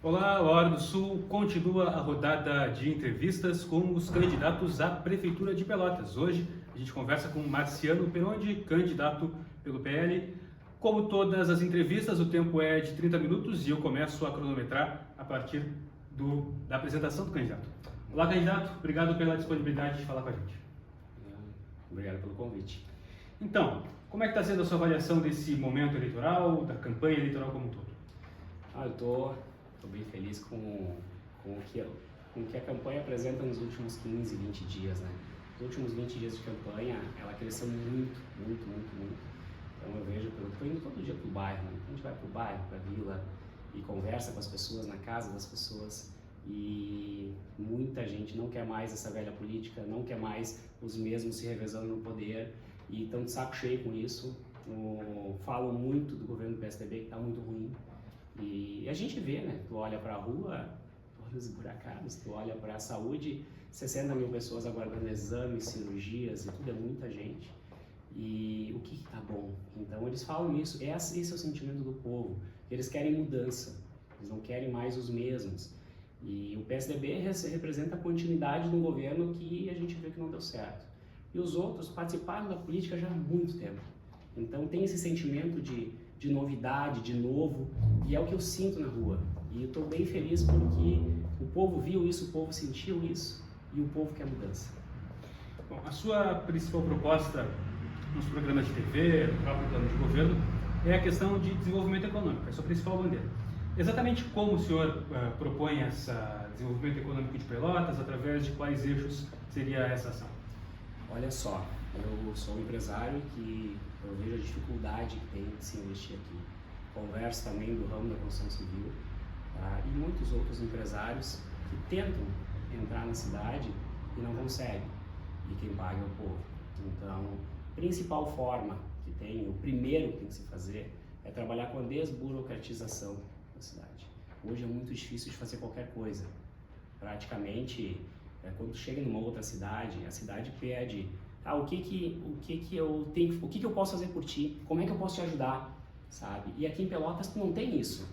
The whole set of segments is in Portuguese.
Olá, Hora do Sul continua a rodada de entrevistas com os candidatos à Prefeitura de Pelotas. Hoje a gente conversa com Marciano Perondi, candidato pelo PL. Como todas as entrevistas, o tempo é de 30 minutos e eu começo a cronometrar a partir da apresentação do candidato. Olá, candidato, obrigado pela disponibilidade de falar com a gente. Obrigado pelo convite. Então, como é que está sendo a sua avaliação desse momento eleitoral, da campanha eleitoral como um todo? Eu tô bem feliz com o que a campanha apresenta nos últimos 15, 20 dias, né? Nos últimos 20 dias de campanha, ela cresceu muito. Então eu vejo, eu tô indo todo dia pro bairro, né? A gente vai pro bairro, pra vila e conversa com as pessoas, na casa das pessoas, e muita gente não quer mais essa velha política, não quer mais os mesmos se revezando no poder e estão de saco cheio com isso. Falam muito do governo do PSDB, que está muito ruim. E a gente vê, né? Tu olha para a rua, olhos esburacados, tu olha para a saúde, 60 mil pessoas aguardando exames, cirurgias, e tudo é muita gente. E o que tá bom? Então eles falam isso, esse é o sentimento do povo. Eles querem mudança, eles não querem mais os mesmos. E o PSDB representa a continuidade de um governo que a gente vê que não deu certo. E os outros participaram da política já há muito tempo. Então tem esse sentimento de novidade, de novo, e é o que eu sinto na rua. E eu estou bem feliz porque o povo viu isso, o povo sentiu isso, e o povo quer mudança. Bom, a sua principal proposta nos programas de TV, no próprio plano de governo, é a questão de desenvolvimento econômico, é a sua principal bandeira. Exatamente como o senhor propõe esse desenvolvimento econômico de Pelotas, através de quais eixos seria essa ação? Olha só, eu sou um empresário que eu vejo a dificuldade que tem de se investir aqui. Converso também do ramo da construção civil, tá? E muitos outros empresários que tentam entrar na cidade e não conseguem. E quem paga é o povo. Então, a principal forma que tem, o primeiro que tem que se fazer, é trabalhar com a desburocratização da cidade. Hoje é muito difícil de fazer qualquer coisa. Praticamente, quando chega numa outra cidade, a cidade pede o que eu posso fazer por ti, como é que eu posso te ajudar, sabe? E aqui em Pelotas tu não tem isso.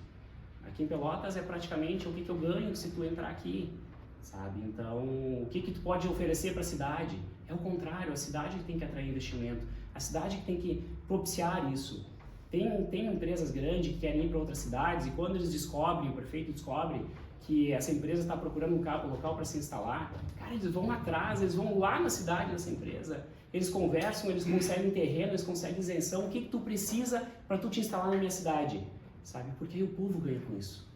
Aqui em Pelotas é praticamente o que eu ganho se tu entrar aqui, sabe? Então, o que tu pode oferecer para a cidade? É o contrário, a cidade que tem que atrair investimento, a cidade que tem que propiciar isso. Tem empresas grandes que querem ir para outras cidades e quando eles descobrem, o prefeito descobre que essa empresa está procurando um local para se instalar, cara, eles vão atrás, eles vão lá na cidade dessa empresa, eles conversam, eles conseguem terreno, eles conseguem isenção, o que tu precisa para tu te instalar na minha cidade, sabe? Porque aí o povo ganha com isso.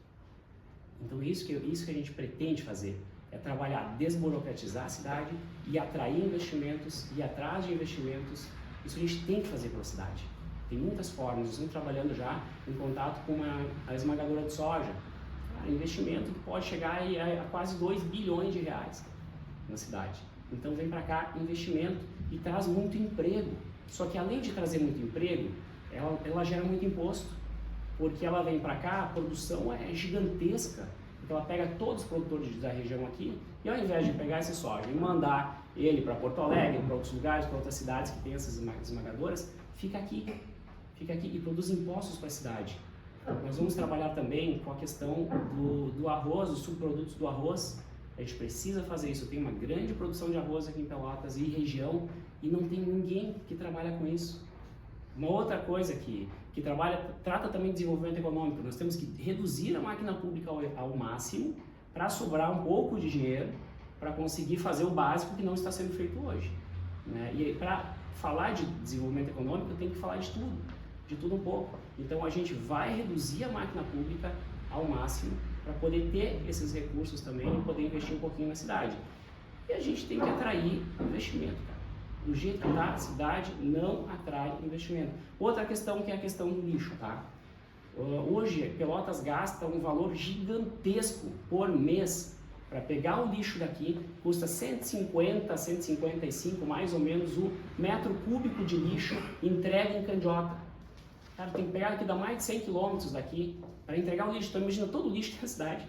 Então isso que a gente pretende fazer, é trabalhar, desburocratizar a cidade e atrair investimentos, ir atrás de investimentos, isso a gente tem que fazer pela cidade. Tem muitas formas, nós estamos trabalhando já em contato com a esmagadora de soja, investimento que pode chegar a quase 2 bilhões de reais na cidade. Então vem para cá investimento e traz muito emprego. Só que além de trazer muito emprego, ela gera muito imposto, porque ela vem para cá, a produção é gigantesca, porque ela pega todos os produtores da região aqui e ao invés de pegar esse soja e mandar ele para Porto Alegre, para outros lugares, para outras cidades que tem essas esmagadoras, fica aqui e produz impostos para a cidade. Nós vamos trabalhar também com a questão do arroz, dos subprodutos do arroz. A gente precisa fazer isso. Tem uma grande produção de arroz aqui em Pelotas e região e não tem ninguém que trabalha com isso. Uma outra coisa que trata também de desenvolvimento econômico. Nós temos que reduzir a máquina pública ao máximo para sobrar um pouco de dinheiro para conseguir fazer o básico que não está sendo feito hoje, né? E para falar de desenvolvimento econômico, eu tenho que falar de tudo um pouco. Então a gente vai reduzir a máquina pública ao máximo para poder ter esses recursos também e poder investir um pouquinho na cidade. E a gente tem que atrair investimento, cara. Do jeito que está a cidade, não atrai investimento. Outra questão que é a questão do lixo, tá? Hoje, Pelotas gasta um valor gigantesco por mês para pegar o lixo daqui, custa 150, 155 mais ou menos o metro cúbico de lixo entregue em Candiota. Cara, tem que pegar aqui, dá mais de 100 quilômetros daqui para entregar o lixo. Então imagina todo o lixo da cidade,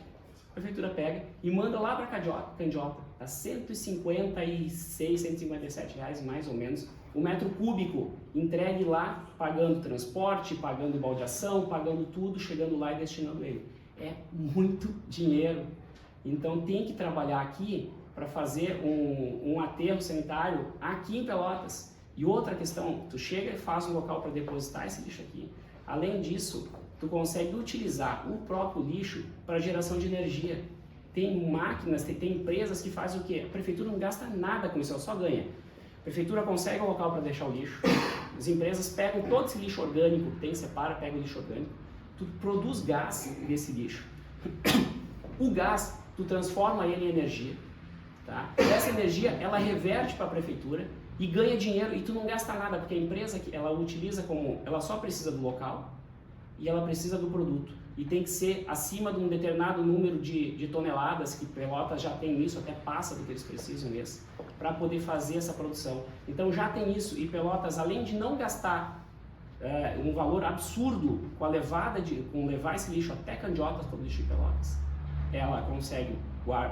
a prefeitura pega e manda lá para Candiota. Tá 156, 157 reais mais ou menos o metro cúbico, entregue lá, pagando transporte, pagando baldeação, pagando tudo, chegando lá e destinando ele. É muito dinheiro. Então tem que trabalhar aqui para fazer um aterro sanitário aqui em Pelotas. E outra questão, tu chega e faz um local para depositar esse lixo aqui. Além disso, tu consegue utilizar o próprio lixo para geração de energia. Tem máquinas, tem empresas que fazem o quê? A prefeitura não gasta nada com isso, ela só ganha. A prefeitura consegue um local para deixar o lixo. As empresas pegam todo esse lixo orgânico, separa, pega o lixo orgânico. Tu produz gás desse lixo. O gás, tu transforma ele em energia. Tá? Essa energia, ela reverte para a prefeitura e ganha dinheiro e tu não gasta nada, porque a empresa ela utiliza ela só precisa do local e ela precisa do produto. E tem que ser acima de um determinado número de toneladas, que Pelotas já tem isso, até passa do que eles precisam mesmo, para poder fazer essa produção. Então já tem isso, e Pelotas, além de não gastar um valor absurdo com levar esse lixo até Candiotas para o lixo de Pelotas, ela consegue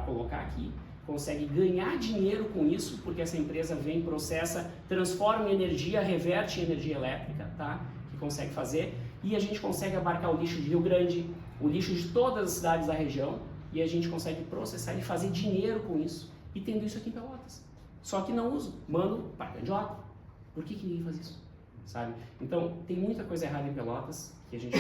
colocar aqui, consegue ganhar dinheiro com isso, porque essa empresa vem, processa, transforma em energia, reverte em energia elétrica, tá? Que consegue fazer, e a gente consegue abarcar o lixo de Rio Grande, o lixo de todas as cidades da região, e a gente consegue processar e fazer dinheiro com isso, e tendo isso aqui em Pelotas. Só que não uso, mando para Candiota. Por que ninguém faz isso? Sabe? Então, tem muita coisa errada em Pelotas que a gente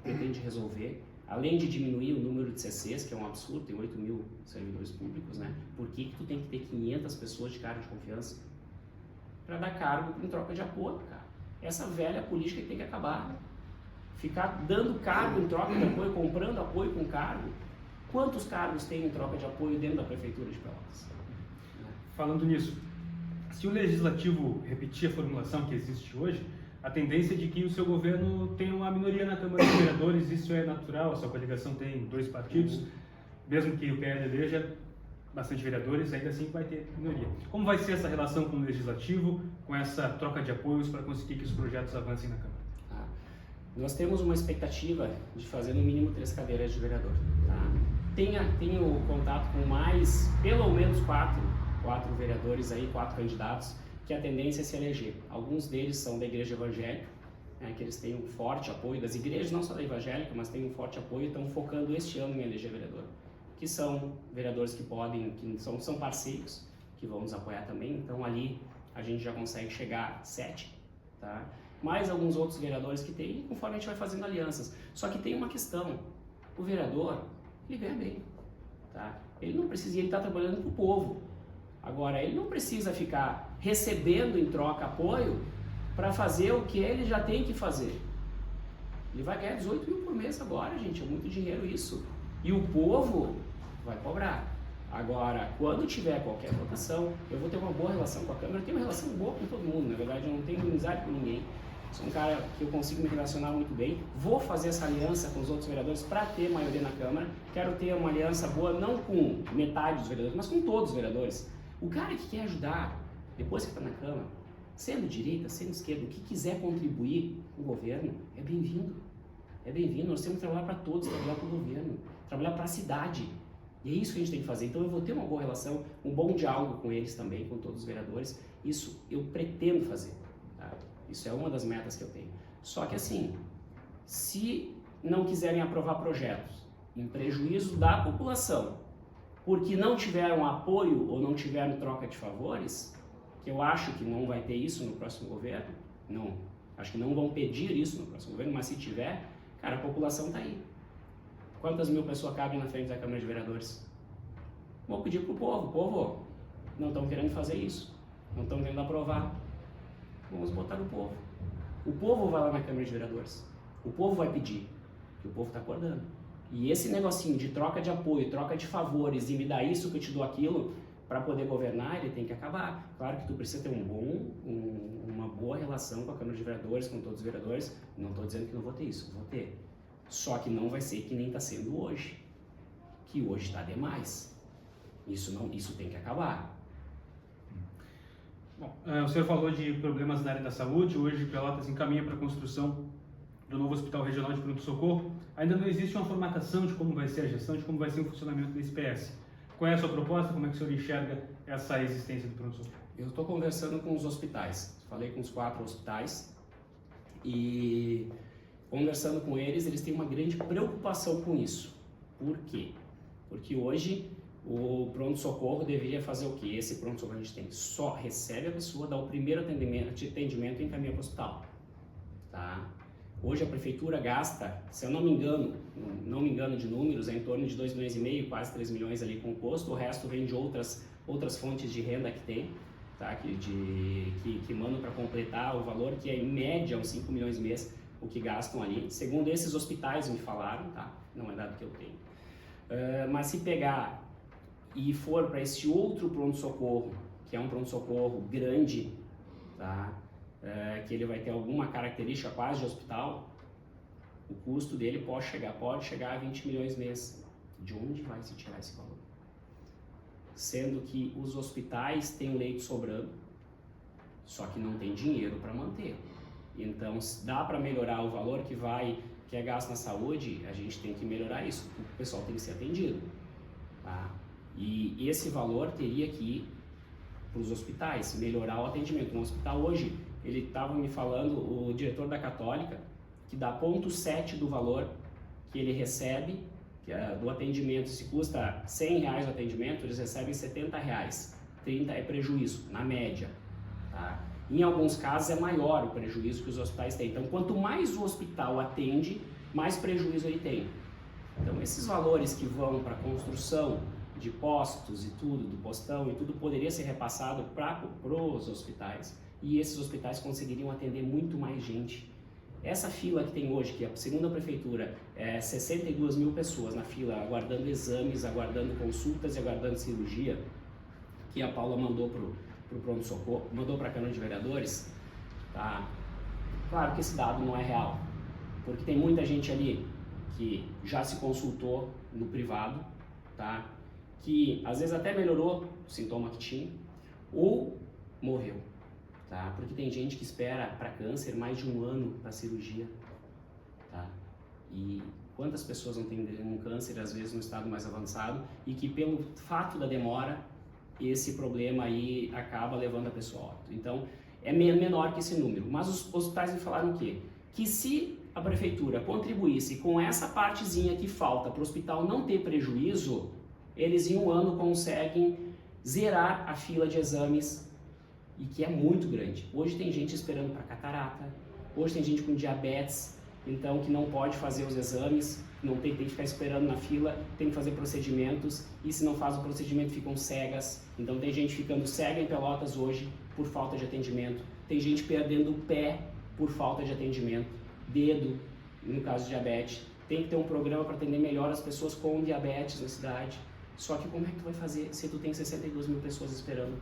pretende resolver. Além de diminuir o número de CCs, que é um absurdo, tem 8 mil servidores públicos, né? Por que tu tem que ter 500 pessoas de cargo de confiança? Para dar cargo em troca de apoio, cara. Essa velha política que tem que acabar. Ficar dando cargo em troca de apoio, comprando apoio com cargo. Quantos cargos tem em troca de apoio dentro da Prefeitura de Pelotas? Falando nisso, se o Legislativo repetir a formulação que existe hoje, a tendência é de que o seu governo tenha uma minoria na Câmara de Vereadores, isso é natural, a sua coligação tem 2 partidos, mesmo que o PL eleja bastante vereadores, ainda assim vai ter minoria. Como vai ser essa relação com o Legislativo, com essa troca de apoios para conseguir que os projetos avancem na Câmara? Nós temos uma expectativa de fazer no mínimo 3 cadeiras de vereador. Tá? Tenho contato com mais, pelo menos 4 vereadores aí, 4 candidatos, que a tendência é se eleger. Alguns deles são da igreja evangélica, que eles têm um forte apoio das igrejas, não só da evangélica, mas têm um forte apoio e estão focando este ano em eleger vereador. Que são vereadores que são parceiros, que vão nos apoiar também, então ali a gente já consegue chegar a 7, tá? Mais alguns outros vereadores que tem, conforme a gente vai fazendo alianças. Só que tem uma questão, o vereador, ele ganha bem, tá? Ele não precisa, ele está trabalhando para o povo. Agora, ele não precisa ficar recebendo em troca apoio para fazer o que ele já tem que fazer. Ele vai ganhar 18 mil por mês agora, gente, é muito dinheiro isso. E o povo vai cobrar. Agora, quando tiver qualquer votação, eu vou ter uma boa relação com a Câmara, eu tenho uma relação boa com todo mundo, na verdade eu não tenho inimizade com ninguém. Sou um cara que eu consigo me relacionar muito bem, vou fazer essa aliança com os outros vereadores para ter maioria na Câmara, quero ter uma aliança boa não com metade dos vereadores, mas com todos os vereadores. O cara que quer ajudar, depois que está na Câmara, sendo direita, sendo esquerda, o que quiser contribuir com o governo, é bem-vindo. É bem-vindo, nós temos que trabalhar para todos, trabalhar para o governo, trabalhar para a cidade. E é isso que a gente tem que fazer. Então eu vou ter uma boa relação, um bom diálogo com eles também, com todos os vereadores. Isso eu pretendo fazer. Tá? Isso é uma das metas que eu tenho. Só que assim, se não quiserem aprovar projetos em prejuízo da população, porque não tiveram apoio ou não tiveram troca de favores, que eu acho que não vai ter isso no próximo governo, não, acho que não vão pedir isso no próximo governo, mas se tiver, cara, a população está aí. Quantas mil pessoas cabem na frente da Câmara de Vereadores? Vou pedir para o povo, não estão querendo fazer isso, não estão querendo aprovar, vamos botar no povo. O povo vai lá na Câmara de Vereadores, o povo vai pedir, que o povo está acordando. E esse negocinho de troca de apoio, troca de favores, e me dá isso que eu te dou aquilo, para poder governar, ele tem que acabar. Claro que tu precisa ter uma boa relação com a Câmara de Vereadores, com todos os vereadores, não estou dizendo que não vou ter isso, vou ter. Só que não vai ser que nem está sendo hoje, que hoje está demais. Isso tem que acabar. Bom, o senhor falou de problemas na área da saúde, hoje Pelotas encaminha para a construção do novo Hospital Regional de Pronto-Socorro. Ainda não existe uma formatação de como vai ser a gestão, de como vai ser o funcionamento desse PS. Qual é a sua proposta? Como é que o senhor enxerga essa existência do pronto-socorro? Eu estou conversando com os hospitais, falei com os 4 hospitais e Conversando com eles têm uma grande preocupação com isso. Por quê? Porque hoje o pronto-socorro deveria fazer o quê? Esse pronto-socorro a gente tem, só recebe a pessoa, dá o primeiro atendimento e encaminha para o hospital. Tá? Hoje a prefeitura gasta, se eu não me engano de números, é em torno de 2,5 milhões, quase 3 milhões ali com custo, o resto vem de outras fontes de renda que tem, tá? que mandam para completar o valor, que é em média uns 5 milhões mês, o que gastam ali, segundo esses hospitais me falaram, tá? Não é dado que eu tenho. Mas se pegar e for para esse outro pronto-socorro, que é um pronto-socorro grande, tá? Que ele vai ter alguma característica quase de hospital, o custo dele pode chegar a 20 milhões mês. De onde vai se tirar esse valor? Sendo que os hospitais têm leito sobrando, só que não tem dinheiro para manter. Então, dá para melhorar o valor que é gasto na saúde, a gente tem que melhorar isso, o pessoal tem que ser atendido. Tá? E esse valor teria que ir para os hospitais, melhorar o atendimento. No hospital hoje, ele estava me falando, o diretor da Católica, que dá 0,7 do valor que ele recebe do atendimento. Se custa R$100 o atendimento, eles recebem R$70. 30 é prejuízo, na média. Tá? Em alguns casos é maior o prejuízo que os hospitais têm. Então, quanto mais o hospital atende, mais prejuízo ele tem. Então, esses valores que vão para a construção de postos e tudo, do postão e tudo, poderia ser repassado para os hospitais. E esses hospitais conseguiriam atender muito mais gente. Essa fila que tem hoje, que segundo a prefeitura, é 62 mil pessoas na fila, aguardando exames, aguardando consultas e aguardando cirurgia, que a Paula mandou para o pronto-socorro, mandou para a Câmara de Vereadores, tá? Claro que esse dado não é real, porque tem muita gente ali que já se consultou no privado, tá? Que às vezes até melhorou o sintoma que tinha, ou morreu. Tá? Porque tem gente que espera para câncer mais de 1 ano para cirurgia, tá? E quantas pessoas não têm um câncer, às vezes no estado mais avançado, e que pelo fato da demora, esse problema aí acaba levando a pessoa a óbito. Então, é menor que esse número. Mas os hospitais me falaram o quê? Que se a prefeitura contribuísse com essa partezinha que falta para o hospital não ter prejuízo, eles em 1 ano conseguem zerar a fila de exames, e que é muito grande. Hoje tem gente esperando para catarata, hoje tem gente com diabetes, então que não pode fazer os exames, tem que ficar esperando na fila, tem que fazer procedimentos, e se não faz o procedimento ficam cegas. Então tem gente ficando cega em Pelotas hoje por falta de atendimento, tem gente perdendo o pé por falta de atendimento, dedo, no caso de diabetes. Tem que ter um programa para atender melhor as pessoas com diabetes na cidade. Só que como é que tu vai fazer se tu tem 62 mil pessoas esperando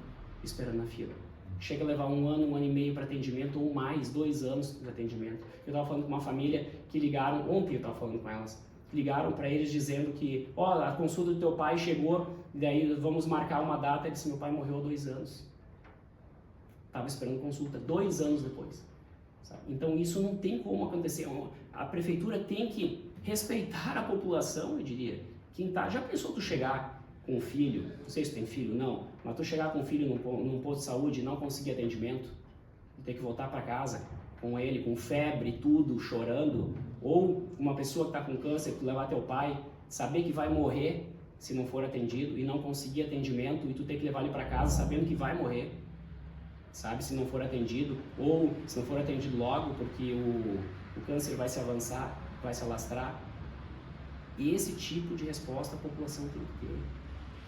na fila? Chega a levar 1 ano, 1 ano e meio para atendimento, ou mais, 2 anos de atendimento. Eu estava falando com uma família que ligaram, ontem eu estava falando com elas, ligaram para eles dizendo que, a consulta do teu pai chegou, daí vamos marcar uma data. Ele disse, meu pai morreu há 2 anos. Estava esperando consulta, 2 anos depois. Sabe? Então isso não tem como acontecer. A prefeitura tem que respeitar a população, eu diria. Já pensou tu chegar com um filho, não sei se tem filho, não, mas tu chegar com um filho num posto de saúde e não conseguir atendimento, ter que voltar para casa com ele, com febre e tudo, chorando, ou uma pessoa que está com câncer, tu levar teu pai, saber que vai morrer se não for atendido e não conseguir atendimento e tu ter que levar ele para casa sabendo que vai morrer, sabe, se não for atendido, ou se não for atendido logo porque o câncer vai se avançar, vai se alastrar. Esse tipo de resposta a população tem que ter.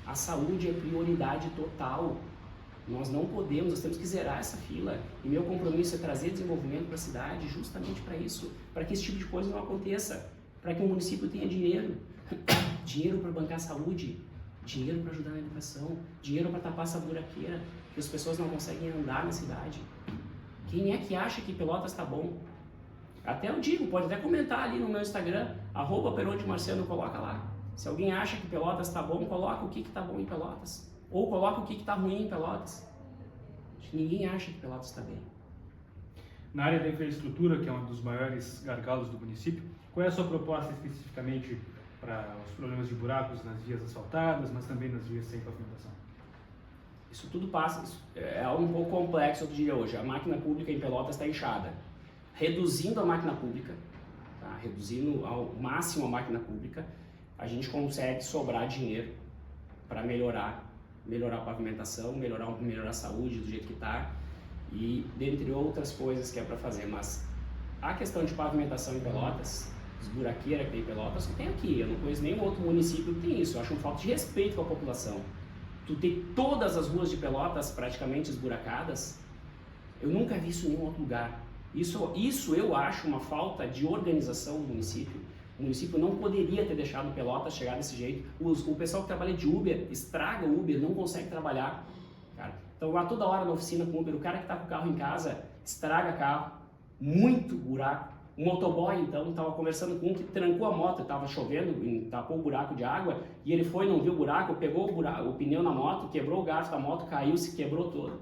A saúde é prioridade total. Nós não podemos, nós temos que zerar essa fila. E meu compromisso é trazer desenvolvimento para a cidade justamente para isso, para que esse tipo de coisa não aconteça, para que o município tenha dinheiro, dinheiro para bancar a saúde, dinheiro para ajudar na educação, dinheiro para tapar essa buraqueira, que as pessoas não conseguem andar na cidade. Quem é que acha que Pelotas está bom? Até eu digo, pode até comentar ali no meu Instagram, @perondemarciano, coloca lá. Se alguém acha que Pelotas está bom, coloca o que está bom em Pelotas. Ou coloca o que está ruim em Pelotas. Ninguém acha que Pelotas está bem. Na área da infraestrutura, que é um dos maiores gargalos do município, qual é a sua proposta especificamente para os problemas de buracos nas vias asfaltadas, mas também nas vias sem pavimentação? Isso tudo passa, é algo um pouco complexo, eu diria hoje. A máquina pública em Pelotas está inchada. Reduzindo a máquina pública, tá? Reduzindo ao máximo a máquina pública, a gente consegue sobrar dinheiro para melhorar a pavimentação, melhorar a saúde do jeito que está e dentre outras coisas que é para fazer. Mas a questão de pavimentação em Pelotas, esburaqueira que tem em Pelotas, só tem aqui. Eu não conheço nenhum outro município que tem isso. Eu acho um falta de respeito com a população. Tu tem todas as ruas de Pelotas praticamente esburacadas. Eu nunca vi isso em nenhum outro lugar. Isso eu acho uma falta de organização do município. O município não poderia ter deixado Pelotas chegar desse jeito. O pessoal que trabalha de Uber estraga o Uber, não consegue trabalhar. Cara. Então lá toda hora na oficina com Uber, o cara que está com o carro em casa estraga carro, muito buraco. O motoboy então estava conversando com um que trancou a moto, estava chovendo, tapou o buraco de água e ele foi, não viu o buraco, pegou o pneu na moto, quebrou o garfo da moto, caiu, se quebrou todo.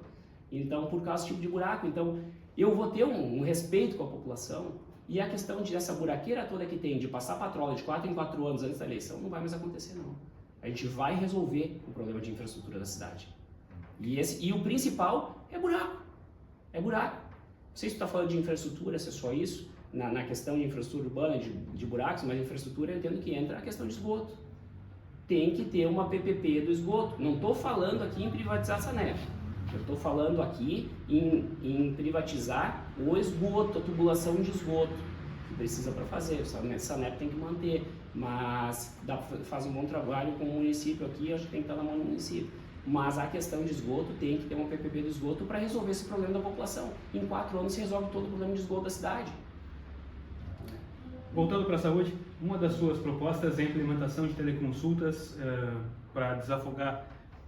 Então por causa desse tipo de buraco, então eu vou ter um respeito com a população. E a questão dessa buraqueira toda que tem, de passar patrola de 4 em 4 anos antes da eleição, não vai mais acontecer não. A gente vai resolver o problema de infraestrutura da cidade. E o principal é buraco. É buraco. Não sei se tu está falando de infraestrutura, se é só isso, na questão de infraestrutura urbana, de buracos, mas infraestrutura eu entendo que entra a questão de esgoto. Tem que ter uma PPP do esgoto. Não estou falando aqui em privatizar a Sanep. Eu estou falando aqui em privatizar o esgoto, a tubulação de esgoto, que precisa para fazer. A Sanep tem que manter, mas faz um bom trabalho com o município aqui, acho que tem que estar na mão do município. Mas a questão de esgoto tem que ter uma PPP do esgoto para resolver esse problema da população. Em 4 anos se resolve todo o problema de esgoto da cidade. Voltando para a saúde, uma das suas propostas é a implementação de teleconsultas para desafogar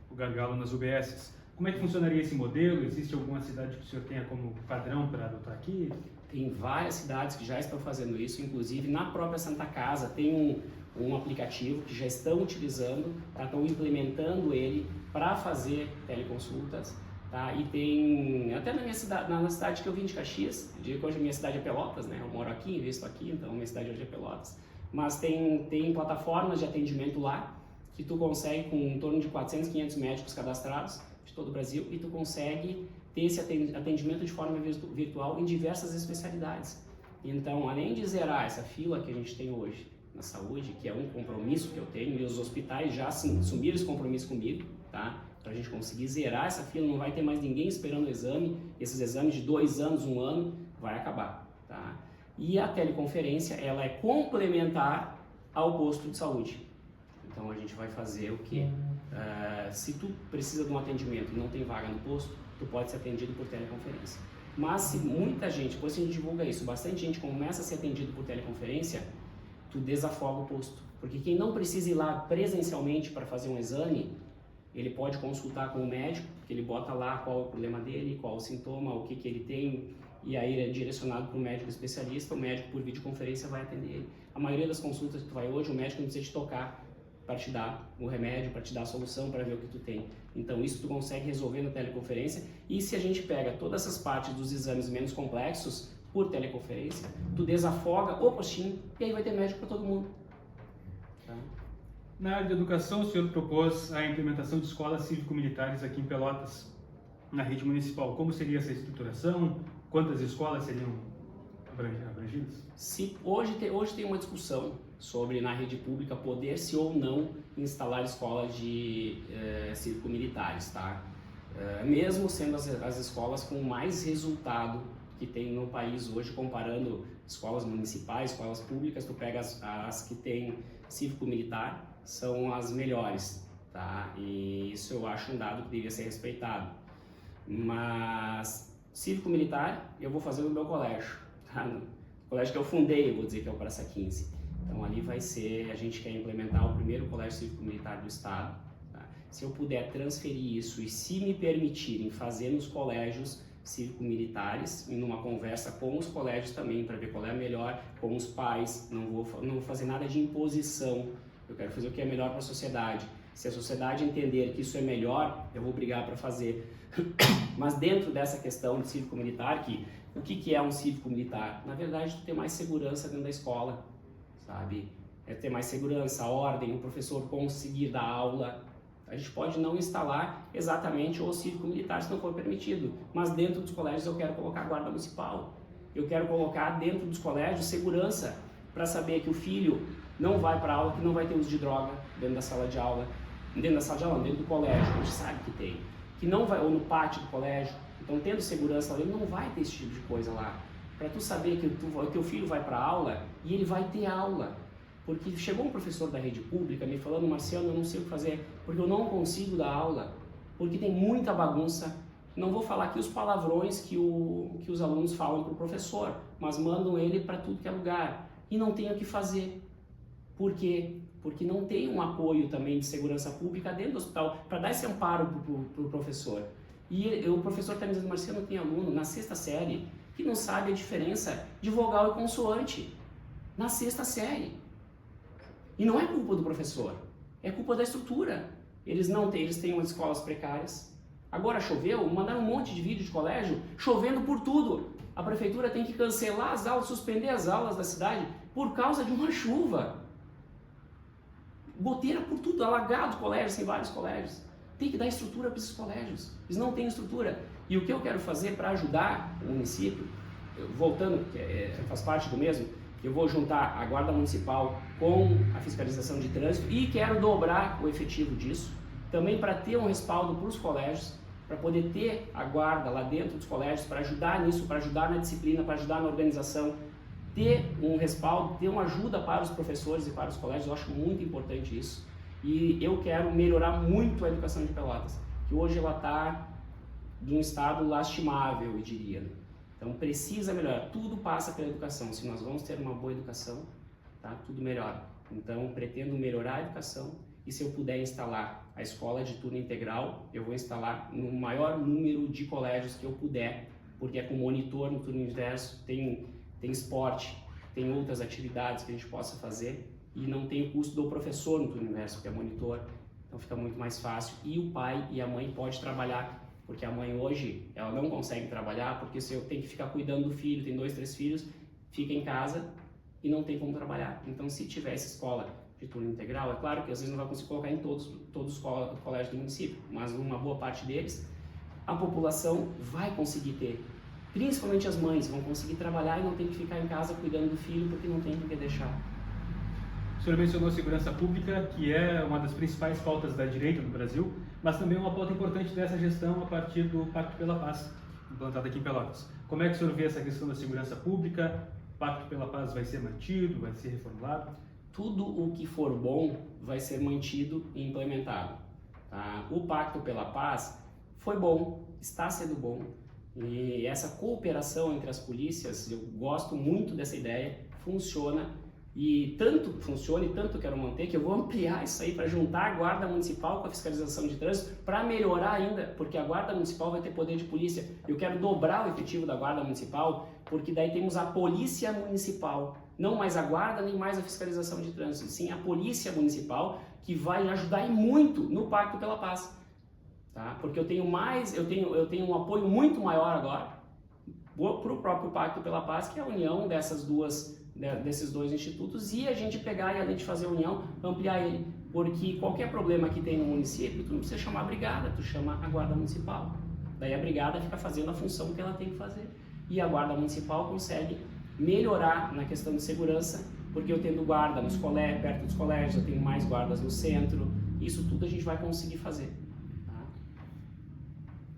o gargalo nas UBSs. Como é que funcionaria esse modelo? Existe alguma cidade que o senhor tenha como padrão para adotar aqui? Tem várias cidades que já estão fazendo isso, inclusive na própria Santa Casa tem um aplicativo que já estão utilizando, estão implementando ele para fazer teleconsultas. Tá? E tem, até na minha cidade, na cidade que eu vim de Caxias, eu digo que hoje a minha cidade é Pelotas, né? Eu moro aqui, investo aqui, então a minha cidade hoje é Pelotas. Mas tem plataformas de atendimento lá, que tu consegue com em torno de 400, 500 médicos cadastrados de todo o Brasil, e tu consegue ter esse atendimento de forma virtual em diversas especialidades. Então, além de zerar essa fila que a gente tem hoje na saúde, que é um compromisso que eu tenho, e os hospitais já assumiram esse compromisso comigo, tá? Para a gente conseguir zerar essa fila, não vai ter mais ninguém esperando o exame, esses exames de 2 anos, 1 ano, vai acabar, tá? E a teleconferência, ela é complementar ao posto de saúde. Então a gente vai fazer o quê? Se tu precisa de um atendimento e não tem vaga no posto, tu pode ser atendido por teleconferência. Mas se muita gente, depois que a gente divulga isso, bastante gente começa a ser atendido por teleconferência, tu desafoga o posto. Porque quem não precisa ir lá presencialmente para fazer um exame, ele pode consultar com o médico, porque ele bota lá qual é o problema dele, qual é o sintoma, o que ele tem, e aí ele é direcionado para o médico especialista, o médico por videoconferência vai atender ele. A maioria das consultas que tu vai hoje, o médico não precisa te tocar para te dar o remédio, para te dar a solução, para ver o que tu tem. Então isso tu consegue resolver na teleconferência, e se a gente pega todas essas partes dos exames menos complexos por teleconferência, tu desafoga o postinho e aí vai ter médico para todo mundo. Tá? Na área de educação, o senhor propôs a implementação de escolas cívico-militares aqui em Pelotas, na rede municipal. Como seria essa estruturação? Quantas escolas seriam abrangidas? Hoje tem uma discussão sobre, na rede pública, poder-se ou não instalar escolas de cívico-militares, tá? Mesmo sendo as escolas com mais resultado que tem no país hoje, comparando escolas municipais, escolas públicas, tu pega as que tem cívico-militar, são as melhores, tá? E isso eu acho um dado que deveria ser respeitado. Mas cívico-militar eu vou fazer no meu colégio, tá? No colégio que eu fundei, eu vou dizer que é o Praça 15. Então ali vai ser, a gente quer implementar o primeiro colégio cívico-militar do estado, tá? Se eu puder transferir isso e se me permitirem fazer nos colégios cívico-militares, e numa conversa com os colégios também, para ver qual é a melhor, com os pais, não vou fazer nada de imposição, eu quero fazer o que é melhor para a sociedade. Se a sociedade entender que isso é melhor, eu vou brigar para fazer. Mas dentro dessa questão de cívico-militar, o que é um cívico-militar? Na verdade, tu ter mais segurança dentro da escola, sabe? É ter mais segurança, a ordem, o professor conseguir dar aula. A gente pode não instalar exatamente o cívico-militar se não for permitido, mas dentro dos colégios eu quero colocar a guarda municipal. Eu quero colocar dentro dos colégios segurança. para saber que o filho não vai para aula, que não vai ter uso de droga dentro da sala de aula, dentro do colégio, a gente sabe que tem, que não vai, ou no pátio do colégio, então tendo segurança ali, não vai ter esse tipo de coisa lá, para tu saber que o teu filho vai para aula e ele vai ter aula, porque chegou um professor da rede pública me falando, Marciano, eu não sei o que fazer, porque eu não consigo dar aula, porque tem muita bagunça. Não vou falar aqui os palavrões que os alunos falam para o professor, mas mandam ele para tudo que é lugar. E não tem o que fazer. Por quê? Porque não tem um apoio também de segurança pública dentro do hospital para dar esse amparo para o professor. E o professor está me dizendo, Marciano, tem aluno na 6ª série que não sabe a diferença de vogal e consoante. Na 6ª série. E não é culpa do professor, é culpa da estrutura. Eles têm umas escolas precárias. Agora choveu, mandaram um monte de vídeo de colégio chovendo por tudo. A prefeitura tem que cancelar as aulas, suspender as aulas da cidade por causa de uma chuva. Goteira por tudo, alagado colégios, tem vários colégios. Tem que dar estrutura para esses colégios. Eles não têm estrutura. E o que eu quero fazer para ajudar o município, voltando, faz parte do mesmo, eu vou juntar a Guarda Municipal com a fiscalização de trânsito e quero dobrar o efetivo disso, também para ter um respaldo para os colégios, para poder ter a guarda lá dentro dos colégios, para ajudar nisso, para ajudar na disciplina, para ajudar na organização, ter um respaldo, ter uma ajuda para os professores e para os colégios, eu acho muito importante isso. E eu quero melhorar muito a educação de Pelotas, que hoje ela está de um estado lastimável, eu diria. Então precisa melhorar, tudo passa pela educação. Se nós vamos ter uma boa educação, tá? Tudo melhora. Então pretendo melhorar a educação e se eu puder instalar a escola de turno integral, eu vou instalar no maior número de colégios que eu puder, porque é com monitor no turno inverso, tem esporte, tem outras atividades que a gente possa fazer e não tem o custo do professor no turno inverso, que é monitor, então fica muito mais fácil. E o pai e a mãe podem trabalhar, porque a mãe hoje, ela não consegue trabalhar, porque se eu tenho que ficar cuidando do filho, tem 2, 3 filhos, fica em casa e não tem como trabalhar. Então, se tivesse escola de turno integral, é claro que às vezes não vai conseguir colocar em todos os colégios do município, mas uma boa parte deles, a população vai conseguir ter. Principalmente as mães vão conseguir trabalhar e não tem que ficar em casa cuidando do filho, porque não tem por que deixar. O senhor mencionou a segurança pública, que é uma das principais pautas da direita no Brasil, mas também uma pauta importante dessa gestão a partir do Pacto pela Paz, implantado aqui em Pelotas. Como é que o senhor vê essa questão da segurança pública? O Pacto pela Paz vai ser mantido, vai ser reformulado? Tudo o que for bom vai ser mantido e implementado. Tá? O Pacto pela Paz foi bom, está sendo bom, e essa cooperação entre as polícias, eu gosto muito dessa ideia, funciona. E tanto funciona e tanto quero manter que eu vou ampliar isso aí para juntar a Guarda Municipal com a fiscalização de trânsito para melhorar ainda, porque a Guarda Municipal vai ter poder de polícia. Eu quero dobrar o efetivo da Guarda Municipal, porque daí temos a Polícia Municipal, não mais a Guarda nem mais a fiscalização de trânsito, sim a Polícia Municipal, que vai ajudar muito no Pacto pela Paz. Tá? Porque eu tenho um apoio muito maior agora para o próprio Pacto pela Paz, que é a união desses dois institutos, e a gente pegar e além de fazer a união, ampliar ele, porque qualquer problema que tem no município, tu não precisa chamar a brigada, tu chama a Guarda Municipal. Daí a brigada fica fazendo a função que ela tem que fazer, e a Guarda Municipal consegue melhorar na questão de segurança, porque eu tendo guarda nos colégios, perto dos colégios, eu tenho mais guardas no centro, isso tudo a gente vai conseguir fazer. Tá?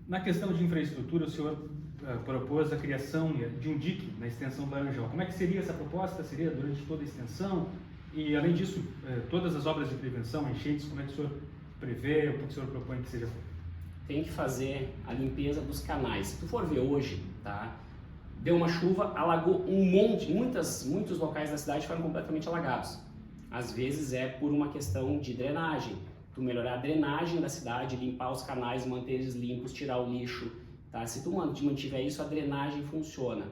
Na questão de infraestrutura, o senhor propôs a criação de um dique na extensão do Laranjal. Como é que seria essa proposta? Seria durante toda a extensão? E, além disso, todas as obras de prevenção, enchentes, como é que o senhor prevê, o que o senhor propõe que seja feito? Tem que fazer a limpeza dos canais. Se tu for ver hoje, tá? Deu uma chuva, alagou muitos locais da cidade foram completamente alagados. Às vezes é por uma questão de drenagem. Tu melhorar a drenagem da cidade, limpar os canais, manter eles limpos, tirar o lixo. Tá? Se tu mantiver isso, a drenagem funciona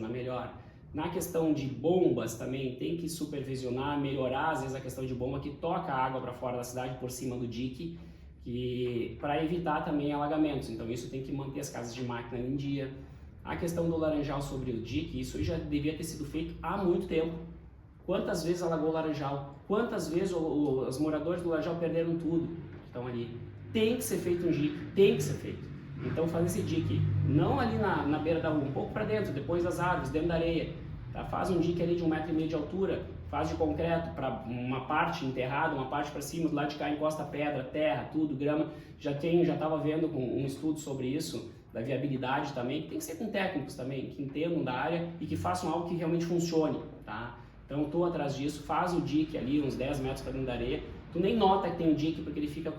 melhor. Na questão de bombas também, tem que supervisionar, melhorar às vezes a questão de bomba que toca a água para fora da cidade por cima do dique, para evitar também alagamentos. Então isso tem que manter as casas de máquina em dia. A questão do Laranjal sobre o dique, isso já devia ter sido feito há muito tempo. Quantas vezes alagou o Laranjal? Quantas vezes os moradores do Laranjal perderam tudo que estão ali? Tem que ser feito um dique, tem que ser feito. Então fazer esse dique, não ali na beira da rua, um pouco para dentro, depois das árvores, dentro da areia, tá? Tá? Faz um dique ali de 1,5 m de altura, faz de concreto para uma parte enterrada, uma parte para cima, do lado de cá encosta pedra, terra, tudo, grama. Já estava vendo um estudo sobre isso, da viabilidade também, que tem que ser com técnicos também, que entendam da área e que façam algo que realmente funcione, tá? Então estou atrás disso, faz o dique ali, uns 10 metros para dentro da areia, tu nem nota que tem um dique porque ele fica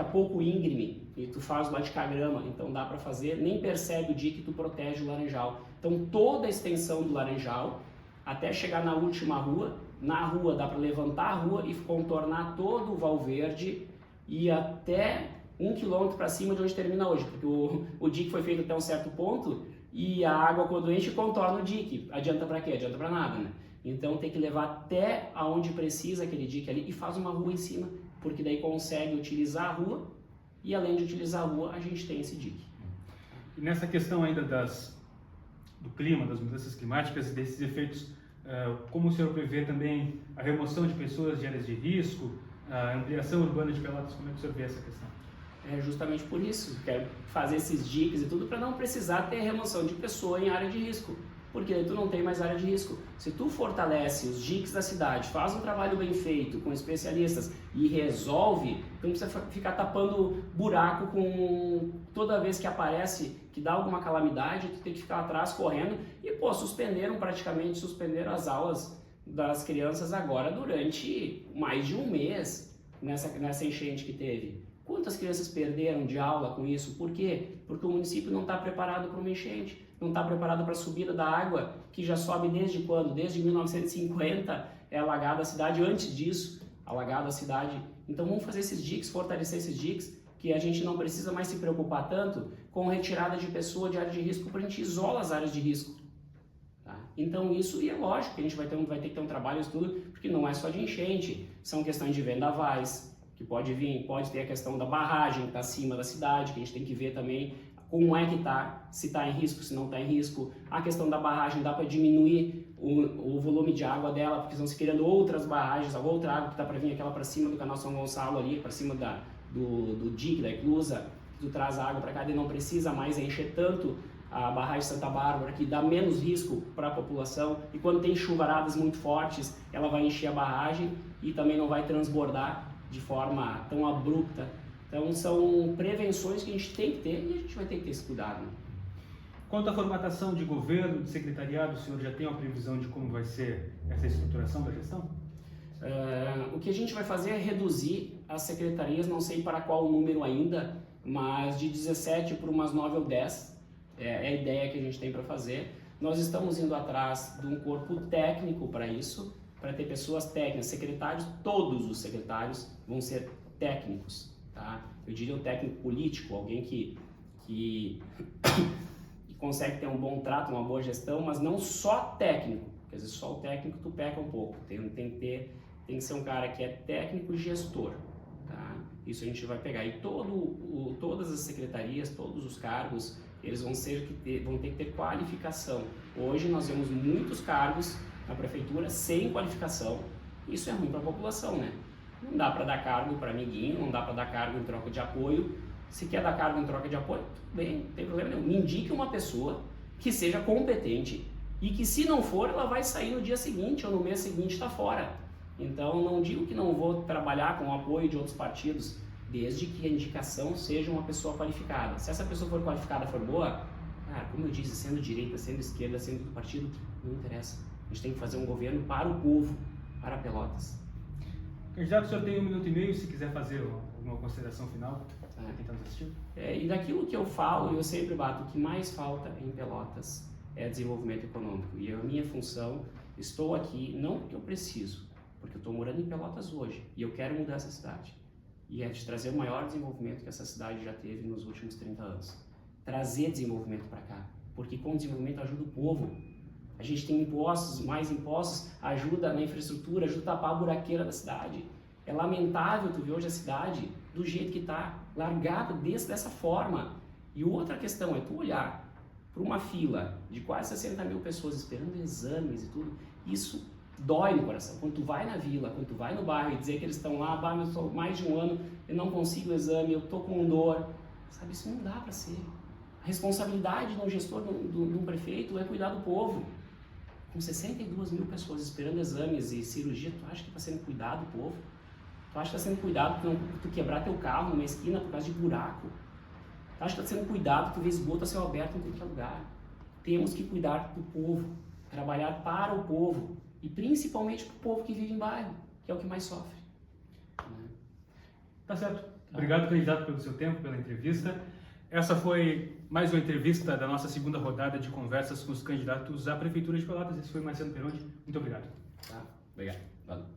pouco íngreme e tu faz lá de cá grama, então dá para fazer, nem percebe o dique, tu protege o laranjal. Então toda a extensão do laranjal, até chegar na última rua, na rua dá para levantar a rua e contornar todo o Valverde e até 1 km para cima de onde termina hoje, porque o dique foi feito até um certo ponto e a água quando enche contorna o dique. Adianta para quê? Adianta para nada, né? Então tem que levar até aonde precisa aquele dique ali e faz uma rua em cima, porque daí consegue utilizar a rua e além de utilizar a rua a gente tem esse dique. E nessa questão ainda do clima, das mudanças climáticas e desses efeitos, como o senhor prevê também a remoção de pessoas de áreas de risco, a ampliação urbana de Pelotas, como é que o senhor vê essa questão? É justamente por isso, quero fazer esses diques e tudo para não precisar ter remoção de pessoa em área de risco, porque aí tu não tem mais área de risco. Se tu fortalece os diques da cidade, faz um trabalho bem feito com especialistas e resolve, então não precisa ficar tapando buraco com toda vez que aparece, que dá alguma calamidade, tu tem que ficar atrás correndo e suspenderam as aulas das crianças agora durante mais de um mês nessa enchente que teve. Quantas crianças perderam de aula com isso? Por quê? Porque o município não está preparado para uma enchente, não está preparado para a subida da água, que já sobe desde quando? Desde 1950 é alagada a cidade, antes disso, alagada a cidade. Então vamos fazer esses diques, fortalecer esses diques, que a gente não precisa mais se preocupar tanto com retirada de pessoa de área de risco, porque a gente isola as áreas de risco. Tá? Então isso, e é lógico que a gente vai ter que ter um trabalho, estudo, porque não é só de enchente, são questões de vendavais, que pode ter a questão da barragem que está acima da cidade, que a gente tem que ver também como é que está, se está em risco, se não está em risco. A questão da barragem, dá para diminuir o volume de água dela, porque estão se criando outras barragens, a outra água que está para vir, aquela para cima do canal São Gonçalo ali, para cima do dique, da eclusa, que tu traz a água para cá e não precisa mais encher tanto a barragem Santa Bárbara, que dá menos risco para a população, e quando tem chuvaradas muito fortes, ela vai encher a barragem e também não vai transbordar de forma tão abrupta. Então são prevenções que a gente tem que ter e a gente vai ter que ter esse cuidado. Né? Quanto à formatação de governo, de secretariado, o senhor já tem uma previsão de como vai ser essa estruturação da gestão? O que a gente vai fazer é reduzir as secretarias, não sei para qual número ainda, mas de 17 para umas 9 ou 10, é a ideia que a gente tem para fazer. Nós estamos indo atrás de um corpo técnico para isso, para ter pessoas técnicas, secretários, todos os secretários vão ser técnicos, tá? Eu diria um técnico político, alguém que consegue ter um bom trato, uma boa gestão, mas não só técnico, porque às vezes só o técnico tu peca um pouco, tem que ser um cara que é técnico e gestor, tá? Isso a gente vai pegar, e todas as secretarias, todos os cargos, eles vão ter que ter qualificação. Hoje nós vemos muitos cargos na prefeitura sem qualificação, isso é ruim para a população, né? Não dá para dar cargo para amiguinho, não dá para dar cargo em troca de apoio. Se quer dar cargo em troca de apoio, tudo bem, não tem problema nenhum. Me indique uma pessoa que seja competente e que, se não for, ela vai sair no dia seguinte ou no mês seguinte está fora. Então não digo que não vou trabalhar com o apoio de outros partidos, desde que a indicação seja uma pessoa qualificada. Se essa pessoa for qualificada, for boa, cara, como eu disse, sendo direita, sendo esquerda, sendo do partido, não interessa. A gente tem que fazer um governo para o povo, para Pelotas. Candidato, o senhor tem 1 minuto e meio, se quiser fazer alguma consideração final, para quem está nos assistindo. E daquilo que eu falo, eu sempre bato, o que mais falta em Pelotas é desenvolvimento econômico. E a minha função, estou aqui, não porque eu preciso, porque eu estou morando em Pelotas hoje e eu quero mudar essa cidade. E é de trazer o maior desenvolvimento que essa cidade já teve nos últimos 30 anos. Trazer desenvolvimento para cá, porque com desenvolvimento ajuda o povo. A gente tem impostos, mais impostos, ajuda na infraestrutura, ajuda a tapar a buraqueira da cidade. É lamentável tu ver hoje a cidade do jeito que está, largada dessa forma. E outra questão é tu olhar para uma fila de quase 60 mil pessoas esperando exames e tudo, isso dói no coração. Quando tu vai na vila, quando tu vai no bairro e dizer que eles estão lá, eu estou mais de um ano, eu não consigo o exame, eu estou com dor, sabe, isso não dá para ser. A responsabilidade de um gestor, de um prefeito, é cuidar do povo. com 62 mil pessoas esperando exames e cirurgia, tu acha que está sendo cuidado o povo? Tu acha que está sendo cuidado para tu quebrar teu carro numa esquina por causa de buraco? Tu acha que está sendo cuidado para tu ver esgoto a céu aberto em qualquer lugar? Temos que cuidar do povo, trabalhar para o povo e principalmente para o povo que vive em bairro, que é o que mais sofre. Tá certo. Obrigado, candidato, pelo seu tempo, pela entrevista. Essa foi mais uma entrevista da nossa segunda rodada de conversas com os candidatos à Prefeitura de Pelotas. Esse foi Marciano Perondi. Muito obrigado. Tá? Obrigado. Valeu.